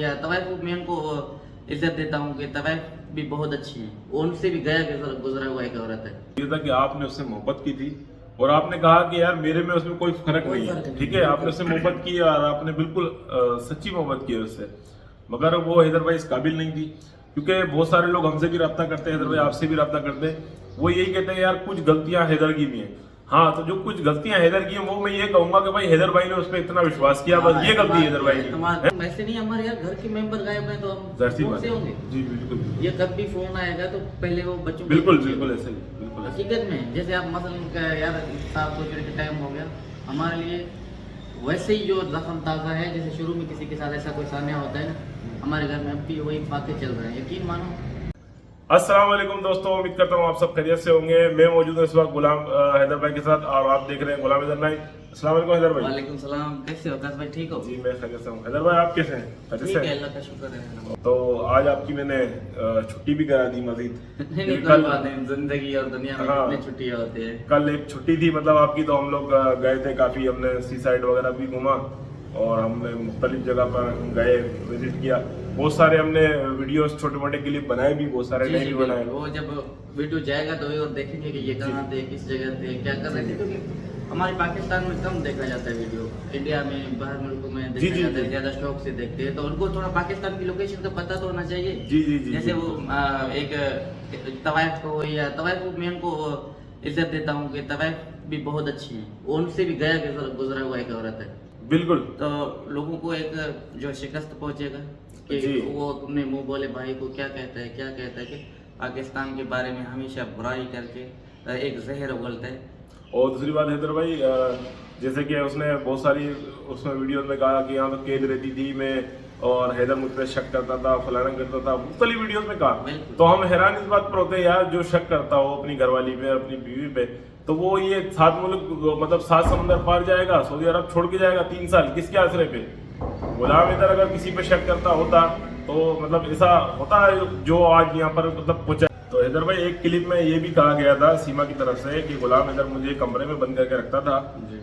या तवाइफ मैं उनको इज्जत देता हूँ कि तवाइफ भी बहुत अच्छी है, उनसे भी गया गुजरा हुआ एक औरत है। ये था कि आपने उससे मोहब्बत की थी और आपने कहा कि यार मेरे में उसमें कोई फर्क नहीं है, ठीक है, आपने उससे मोहब्बत की और आपने बिल्कुल सच्ची मोहब्बत की उससे, मगर वो हैदर भाई इस काबिल नहीं थी। क्योंकि बहुत सारे लोग हमसे भी रब्ता करते हैं, हैदर भाई आपसे भी रब्ता करते हैं, वो यही कहते हैं यार कुछ गलतियां हैदर की भी हैं। हाँ, तो जो कुछ गलतियां हैदर की हैं वो मैं ये कहूंगा कि भाई हैदर भाई ने उस पर इतना विश्वास किया, बस ये गलती हैदर भाई की। ऐसे नहीं, हमारे यार घर के मेंबर गायब हैं तो हम जाहिर सी कौन बात से है। होंगे? जी बिल्कुल ये कब भी फोन आएगा तो पहले वो बच्चों को बिल्कुल बिल्कुल ऐसे ही, बिल्कुल ऐसे ही। हकीकत में जैसे आप मसलन का यार साफ सोचने का टाइम हो गया हमारे लिए, वैसे ही जो जख्म ताज़ा है जैसे शुरू में किसी के साथ ऐसा कोई सामना होता है ना, हमारे घर में अब भी वही बातें चल रहे हैं, यकीन मानो। अस्सलाम वालेकुम दोस्तों, उम्मीद करता हूँ आप सब खैरियत से होंगे। मैं मौजूद हूँ इस वक्त गुलाम हैदर भाई के साथ और आप देख रहे हैं गुलाम हैदर भाई। अस्सलाम वालेकुम हैदर भाई। वालेकुम सलाम, कैसे हो काश भाई, ठीक हो? जी मैं खैरियत से हूँ। हैदर भाई आप कैसे हैं? खैरियत ठीक है, से? अल्लाह का शुक्र है। तो आज आपकी मैंने छुट्टी भी करा दी मजीद। नहीं कोई बात नहीं, जिंदगी और दुनिया में हाँ। कितनी छुट्टियां होती है। कल एक छुट्टी थी मतलब आपकी, तो हम लोग गए थे काफ़ी, हमने सी साइड वगैरह भी घूमा और हमने मुख्तलिफ जगह पर गए, विजिट किया। बहुत सारे हमने वीडियोस छोटे मोटे क्लिप बनाए भी, बहुत सारे जी नहीं जी, भी बनाए। वो जब वीडियो जाएगा तो और देखेंगे कि ये कहाँ थे, किस जगह थे, क्या कर रहे थे, क्योंकि हमारे पाकिस्तान में कम देखा जाता है वीडियो, इंडिया में बाहर मुल्कों में जी, देखा जी, जाता है, जी। ज्यादा शौक से देखते हैं, तो उनको थोड़ा पाकिस्तान की लोकेशन तो पता तो होना चाहिए। जी जी जी जैसे जी। वो एक तवाइफ को या तवाइफ को मैं उनको इज्जत देता हूँ कि तवाइफ भी बहुत अच्छी है, उनसे भी गया गुजरा हुआ एक औरत है। बिल्कुल। तो लोगों को एक जो शिकस्त पहुंचेगा कि जी। वो तुमने मुंह बोले भाई को क्या कहता है, क्या कहता है कि पाकिस्तान के बारे में हमेशा बुराई करके एक जहर उगलता है। और दूसरी बात हैदर भाई, जैसे कि उसने बहुत सारी उसमें वीडियो में कहा कि यहाँ तो कैद रहती थी मैं, और हैदर मुझ पर शक करता था, फलाना करता था, मुख्तलिफ वीडियोस में कहा। बिल्कुल। तो हम हैरान इस बात पर होते हैं यार, जो शक करता हो अपनी घरवाली पे, अपनी बीवी पे, तो वो ये 7 मुल्क मतलब 7 समंदर पार जाएगा, सऊदी अरब छोड़ के जाएगा 3 साल, किसके आसरे पे? गुलाम हैदर अगर किसी पे शक करता होता तो मतलब ऐसा होता है जो आज यहाँ पर मतलब पहुंचा। तो हैदर भाई एक क्लिप में ये भी कहा गया था सीमा की तरफ से कि गुलाम हैदर मुझे कमरे में बंद करके रखता था,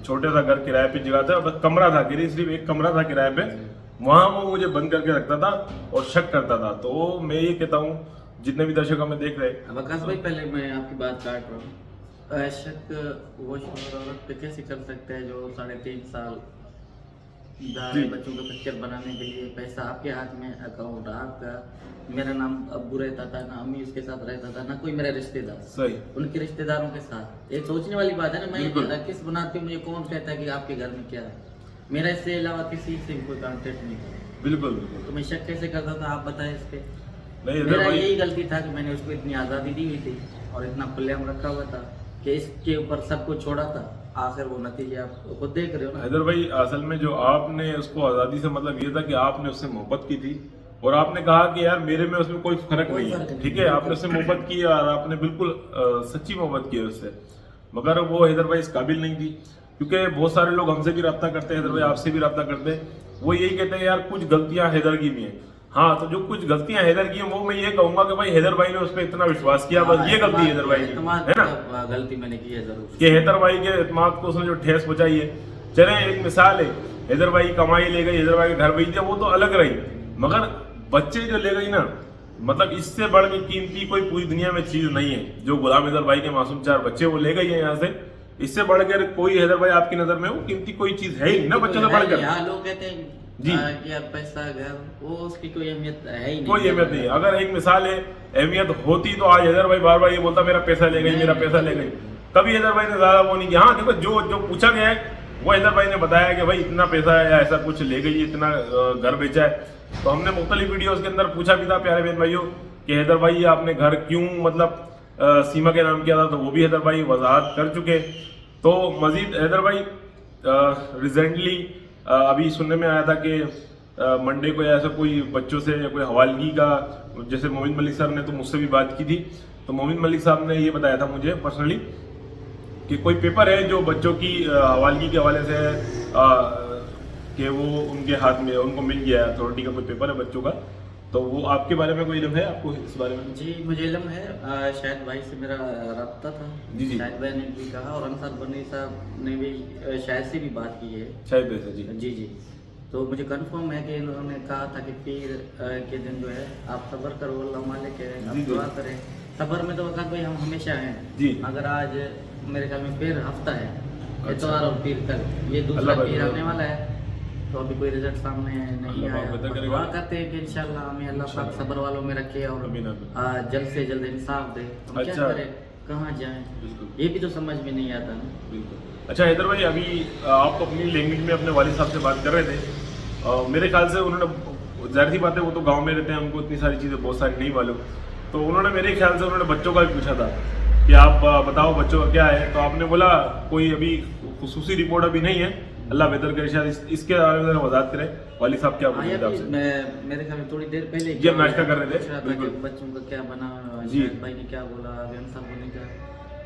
छोटे सा घर किराए पे जगह था, बस कमरा था, सिर्फ एक कमरा था किराए पे, वहां वो मुझे बंद करके रखता था और शक करता था। तो मैं ये कहता हूँ जितने भी दर्शक हमें देख रहे हैं, अब आकाश भाई पहले मैं आपकी बात काट रहा हूँ, शक वो शोहर औरत पे कैसे कर सकते हैं जो 3.5 साल बच्चों का पिक्चर बनाने के लिए पैसा आपके हाथ में, अकाउंट आपका, मेरा नाम अब्बू रहता था ना, अम्मी उसके साथ रहता था ना, कोई मेरा रिश्तेदार, सही उनके रिश्तेदारों के साथ। एक सोचने वाली बात है ना, बिल्कुल। मैं किस बुनियाद पे मुझे कौन कहता है कि आपके घर में क्या है, मेरा इससे अलावा किसी से कोई कॉन्टेक्ट नहीं था, बिल्कुल बिल्कुल। तो मैं शक कैसे करता था आप बताएं इस पे? नहीं हैदर मेरा भाई, यही गलती था कि मैंने उसको इतनी आज़ादी दी हुई थी और इतना खुलेआम रखा हुआ था कि इसके ऊपर सब कुछ छोड़ा था, आखिर वो नतीजे आप खुद देख रहे हो ना। हैदर भाई असल में जो आपने उसको आज़ादी से मतलब ये था कि आपने उससे मोहब्बत की थी और आपने कहा कि यार मेरे में उसमें कोई फर्क नहीं है, ठीक है, आपने उससे मोहब्बत की और आपने बिल्कुल सच्ची मोहब्बत की उससे, मगर वो हैदर भाई इस काबिल नहीं थी। क्योंकि बहुत सारे लोग हमसे भी रब्ता करते हैं, हैदर भाई आपसे भी रब्ता करते हैं, वो यही कहते हैं यार कुछ गलतियां हैदर की भी हैं। हाँ, तो जो कुछ गलतियां हैदर की हैं वो मैं ये कहूंगा कि भाई हैदर भाई ने उस पर इतना विश्वास किया, बस ये गलती हैदर भाई की है ना, गलती मैंने की है जरूर कि हैदर भाई के एतमाद को उसने जो ठेस पहुंचाई है। चले एक मिसाल है, हैदर भाई कमाई ले गई, हैदर भाई के घर भेज दिया, वो तो अलग रही, मगर बच्चे जो ले गई ना, मतलब इससे बढ़ के कीमती कोई पूरी दुनिया में चीज नहीं है जो गुलाम हैदर भाई के मासूम 4 बच्चे वो ले गई है यहाँ से। इससे बढ़कर कोई हैदर भाई आपकी नजर में वो कीमती कोई चीज है ही नहीं ना, बच्चों से बढ़कर। यहाँ लोग कहते हैं जी। कि यार पैसा घर, वो उसकी कोई अहमियत है ही नहीं, कोई अहमियत नहीं। अगर एक मिसाल है अहमियत होती तो आज हैदर भाई बार बार ये बोलता मेरा पैसा ले गई, मेरा पैसा ले गई। कभी हैदर भाई ने ज्यादा वो नहीं किया। हाँ देखो, जो जो पूछा गया है वो हैदर भाई ने बताया कि भाई इतना पैसा है या ऐसा कुछ ले गई, इतना घर बेचा है। तो हमने मुख्तलिफ वीडियोस के अंदर पूछा भी था प्यारे बहन भाइयों कि हैदर भाई ये आपने घर क्यों मतलब सीमा के नाम किया था, तो वो भी हैदर भाई वजाहत कर चुके। तो मजीद हैदर भाई रिसेंटली अभी सुनने में आया था कि मंडे को ऐसा कोई बच्चों से या कोई हवालगी का, जैसे मोमिन मलिक सर ने तो मुझसे भी बात की थी, तो मोमिन मलिक साहब ने ये बताया था मुझे पर्सनली कि कोई पेपर है जो बच्चों की हवालगी के हवाले से कि वो उनके हाथ में उनको मिल गया, अथॉरिटी का कोई पेपर है बच्चों का। तो वो आपके बारे में कोई इल्म है आपको इस बारे में? जी मुझे इल्म है, शायद भाई से मेरा रब्ता था, जी जी। शायद भाई ने भी कहा और अंसार बनी साहब ने भी शायद से भी बात की है, शायद वैसे जी जी जी। तो मुझे कंफर्म है कि इन्होंने कहा था कि पीर के दिन जो है आप सब्र करो, अल्लाह मालिक है, आप जी, दुआ करें। सब्र में तो वक़्त भाई हम हमेशा हैं जी। मगर आज मेरे ख्याल में फिर हफ्ता है, अच्छा। इतवार और पीर कल, ये दूसरा अल्लाह पीर बरकत आने वाला है। तो अभी कोई रिजल्ट सामने नहीं अल्लाह आया, बरकत और करेगा। दुआ करते हैं कि इंशाल्लाह हमें अल्लाह पाक सब्र वालों में रखे और आमीन, आमीन। जल्द से जल्द इंसाफ दे। हम क्या अच्छा। करें, कहाँ जाएं, बिल्कुल ये भी तो समझ में नहीं आता ना। बिल्कुल। अच्छा हैदर भाई, अभी आप अपनी लैंग्वेज में अपने वालिद साहब से बात कर रहे थे। मेरे ख्याल से उन्होंने, जाहिर सी बात है वो तो गांव में रहते हैं, हमको इतनी सारी चीज़ें बहुत सारी नहीं मालूम, तो उन्होंने मेरे ख्याल से उन्होंने बच्चों का भी पूछा था कि आप बताओ बच्चों का क्या है, तो आपने बोला कोई अभी खुसूसी रिपोर्ट अभी नहीं है, अल्लाह बेहतर करे, शायद इसके बारे में वजाहत करें। वालिद साहब क्या बोल रहे थे आपसे? मेरे ख्याल में थोड़ी देर पहले जी, हम नाश्ता कर रहे थे। पूछ रहा था कि बिल्कुल। बच्चों का क्या बना, जी। शायद भाई ने क्या बोला, आंसर बोलने का,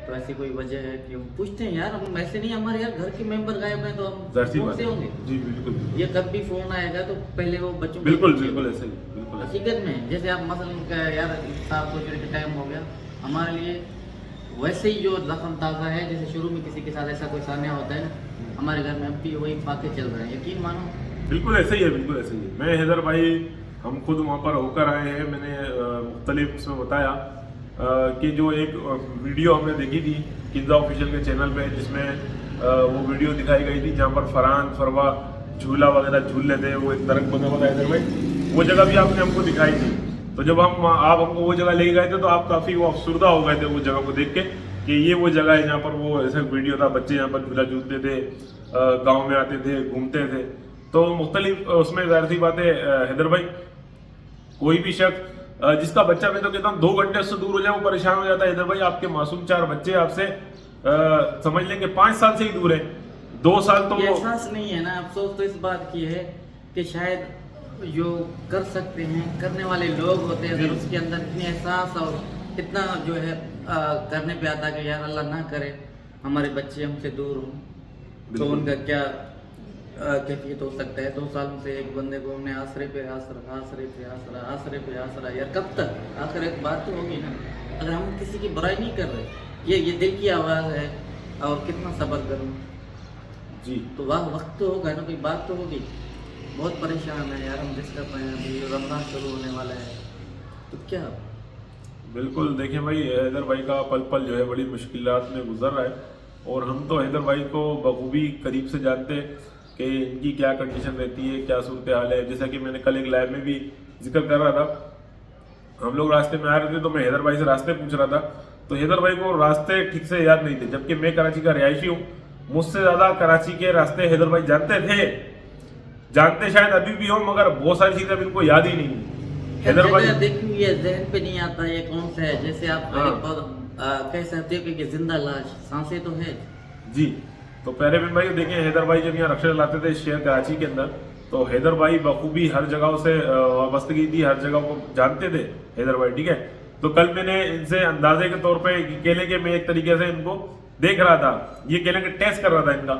तो ऐसी कोई वजह है कि हम पूछते हैं यार, हम ऐसे नहीं, हमारे यार घर के मेंबर गायब हैं तो हम जाहिर सी कौन बात से है। होंगे। जी बिल्कुल ये कब भी फोन आएगा तो पहले वो बच्चों को बिल्कुल पूछिए। बिल्कुल ऐसे ही, बिल्कुल ऐसे ही। हकीकत में जैसे आप मसलन का यार साफ सोचने का टाइम हो गया हमारे लिए, वैसे ही जो रकम ताज़ा है, जैसे शुरू में किसी के साथ ऐसा कोई सान्या होता है ना, हमारे घर में अब भी वही फाके चल रहे हैं, यकीन मानो। बिल्कुल ऐसे ही है, बिल्कुल ऐसे ही है। मैं हैदर भाई, हम खुद वहाँ पर होकर आए हैं, मैंने मुख्तलिफ उसमें बताया कि जो एक वीडियो हमने देखी थी किन्जा ऑफिशियल के चैनल पे, जिसमें वो वीडियो दिखाई गई थी जहाँ पर फरहान फरवा झूला वगैरह झूल लेते हैं, वो एक तरक बना हुआ था हैदर भाई, वो जगह भी आपने हमको दिखाई थी। तो जब आप हमको वो जगह ले गए थे तो आप काफ़ी वो अफसुर्दा हो गए थे वो जगह को देख के कि ये वो जगह है जहाँ पर वो ऐसा वीडियो था, बच्चे यहाँ पर झूला झूलते थे, गाँव में आते थे, घूमते थे। तो मुख्तलिफ उसमें ज़ाहिर सी बात है हैदर भाई, कोई भी शख्स जिसका बच्चा, मैं तो कहता हूँ 2 घंटे उससे दूर हो जाए वो परेशान हो जाता है। हैदर भाई आपके मासूम 4 बच्चे आपसे समझ लेंगे 5 साल से ही दूर है, 2 साल तो ये एहसास नहीं है ना। अफसोस तो इस बात की है कि शायद जो कर सकते हैं, करने वाले लोग होते हैं, अगर उसके अंदर इतनी एहसास और इतना जो है करने पे आता कि यार अल्लाह ना करे हमारे बच्चे हमसे दूर हों, तो बिल्कुल। उनका क्या कैफियत हो सकता है। 2 सालों से एक बंदे को हमने आसरे पे आसरा, आसरे पे आसरा, आसरे पे आसरा, यार कब तक? आखिर एक बात तो होगी ना, अगर हम किसी की बुराई नहीं कर रहे, ये दिल की आवाज़ है, और कितना सब्र करूँ जी। तो वाह, वक्त तो होगा ना, कोई बात तो होगी। बहुत परेशान है यार हम, डिस्टर्ब हैं, अभी रमज़ान शुरू होने वाला है, तो क्या। बिल्कुल देखिए भाई, हैदर भाई का पल पल जो है बड़ी मुश्किलात में गुजर रहा है, और हम तो हैदर भाई को बखूबी करीब से जानते हैं कि इनकी क्या कंडीशन रहती है, क्या सूरत हाल है। जैसा कि मैंने कल एक लाइव में भी जिक्र कर रहा था, हम लोग रास्ते में आ रहे थे तो मैं हैदर भाई से रास्ते पूछ रहा था, तो हैदर भाई को रास्ते ठीक से याद नहीं थे, जबकि मैं कराची का रिहायशी हूँ, मुझसे ज़्यादा कराची के रास्ते हैदर भाई जानते थे, जानते शायद अभी भी हो, मगर बहुत सारी चीज़ें अब इनको याद ही नहीं है। हैदर भाई देखिए ये जहन पे नहीं आता ये कौन सा है, जैसे आप हाँ। कह सकते हो कि जिंदा लाश, सांसें तो है जी। तो प्यारे बहन भाई देखें, हैदर भाई जब यहाँ रक्षा चलाते थे शहर कराची के अंदर, तो हैदर भाई बखूबी हर जगह से वाबस्तगी थी, हर जगह को जानते थे हैदर भाई, ठीक है। तो कल मैंने इनसे अंदाजे के तौर पे केले के मैं एक तरीके से इनको देख रहा था, ये केले के टेस्ट कर रहा था इनका,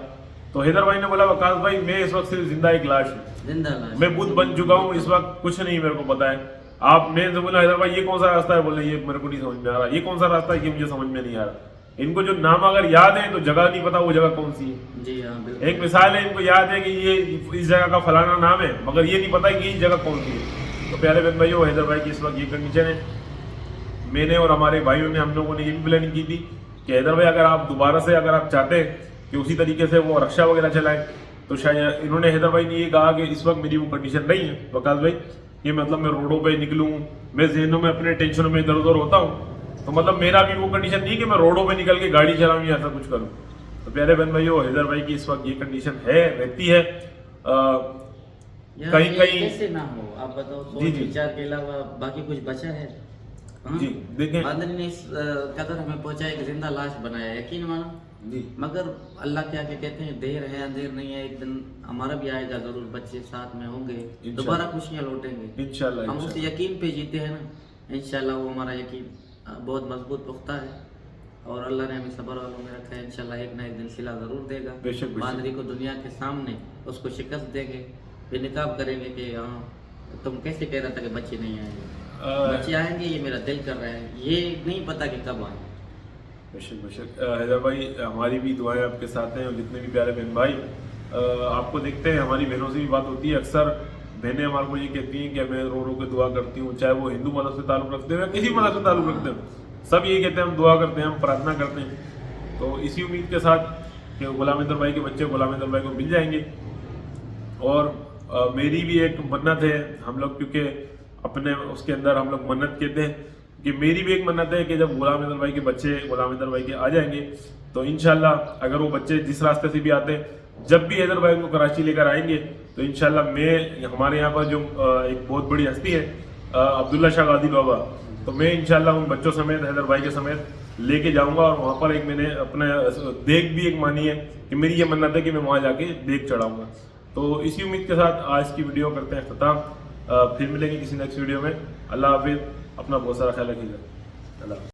तो हैदर भाई ने बोला वकास भाई मैं इस वक्त सिर्फ जिंदा एक लाश हूँ, जिंदा लाश, मैं बुद्ध बन चुका हूँ, इस वक्त कुछ नहीं मेरे को पता है। आप मैं इनसे बोला हैदर भाई ये कौन सा रास्ता है, बोले ये मेरे को नहीं समझ में आ रहा, ये कौन सा रास्ता है, ये मुझे समझ में नहीं आ रहा। इनको जो नाम अगर याद है तो जगह नहीं पता वो जगह कौन सी है। जी हाँ बिल्कुल। एक मिसाल है, इनको याद है कि ये इस जगह का फलाना नाम है, मगर ये नहीं पता कि ये जगह कौन सी है। तो प्यारे बहन भाइयों, हैदर भाई की इस वक्त ये कंडीशन है। मैंने और हमारे भाइयों ने, हम लोगों ने ये भी प्लानिंग की थी कि हैदर भाई अगर आप दोबारा से अगर आप चाहते हैं कि उसी तरीके से वो रक्षा वगैरह चलाएं, तो शायद इन्होंने, हैदर भाई ने ये कहा कि इस वक्त मेरी वो कंडीशन नहीं है वकास भाई, ये मतलब मैं रोडों पे निकलूं, मैं जहनों में अपने टेंशनों में इधर उधर होता हूँ, तो मतलब मेरा भी वो कंडीशन नहीं कि मैं रोडों पे निकल के गाड़ी चलाऊं या ऐसा कुछ करूं। तो प्यारे बहन भाइयों, हैदर भाई की इस वक्त ये कंडीशन है, रहती है। कहीं कहीं कैसे ना हो, आप बताओ, सोच जी, जी। विचार के अलावा बाकी कुछ बचा है? हाँ? जी देखें, बादल ने इस कदर हमें पहुंचाया कि जिंदा लाश बनाया, यकीन मानो। जी मगर अल्लाह क्या कहते हैं, देर है अंधेर नहीं है, एक दिन हमारा भी आएगा जरूर, बच्चे साथ में होंगे, दोबारा खुशियां लौटेंगे इंशाल्लाह। हम उस यकीन पे जीते हैं ना, इंशाल्लाह वो हमारा यकीन बहुत मजबूत पुख्ता है, और अल्लाह ने हमें सब्र वालों में रखा है, इंशाल्लाह एक ना एक दिन सिला जरूर देगा। बेशक, बेशक। बांदरी को दुनिया के सामने उसको शिकस्त देंगे, बेनकाब करेंगे कि हाँ तुम कैसे कह रहा था कि बच्चे नहीं आएंगे, बच्चे आएंगे, ये मेरा दिल कर रहा है, ये नहीं पता कि कब आए। बेशक बेशक। हैदर भाई हमारी भी दुआएं आपके साथ हैं, और जितने भी प्यारे बहन भाई आपको देखते हैं, हमारी बहनों से भी बात होती है, अक्सर बहनें हमारे को ये कहती हैं कि मैं रो रो के दुआ करती हूँ, चाहे वो हिंदू मदद से ताल्लुक़ रखते हो या किसी मदद से ताल्लुक़ रखते हो, सब यही कहते हैं हम दुआ करते हैं, हम प्रार्थना करते हैं। तो इसी उम्मीद के साथ कि गुलाम इंदर भाई के बच्चे गुलाम इंदर भाई को मिल जाएंगे। और मेरी भी एक मन्नत है, हम लोग क्योंकि अपने उसके अंदर हम लोग मन्नत कहते हैं कि मेरी भी एक मन्नत है कि जब गुलाम इंदर भाई के बच्चे गुलाम इंदर भाई के आ जाएंगे तो इंशाल्लाह अगर वो बच्चे जिस रास्ते से भी आते हैं, जब भी हैदर भाई को कराची लेकर आएंगे तो इंशाल्लाह मैं, हमारे यहाँ पर जो एक बहुत बड़ी हस्ती है अब्दुल्ला शाह गादी बाबा, तो मैं इंशाल्लाह उन बच्चों समेत हैदर भाई के समेत लेके जाऊंगा और वहाँ पर एक मैंने अपना देख भी एक मानी है कि मेरी ये मन्नत है कि मैं वहाँ जाके देख चढ़ाऊंगा। तो इसी उम्मीद के साथ आज की वीडियो करते हैं खत्म। फिर मिलेंगे किसी नेक्स्ट वीडियो में। अल्लाह हाफिज़, अपना बहुत सारा ख्याल रखिएगा। अल्लाह।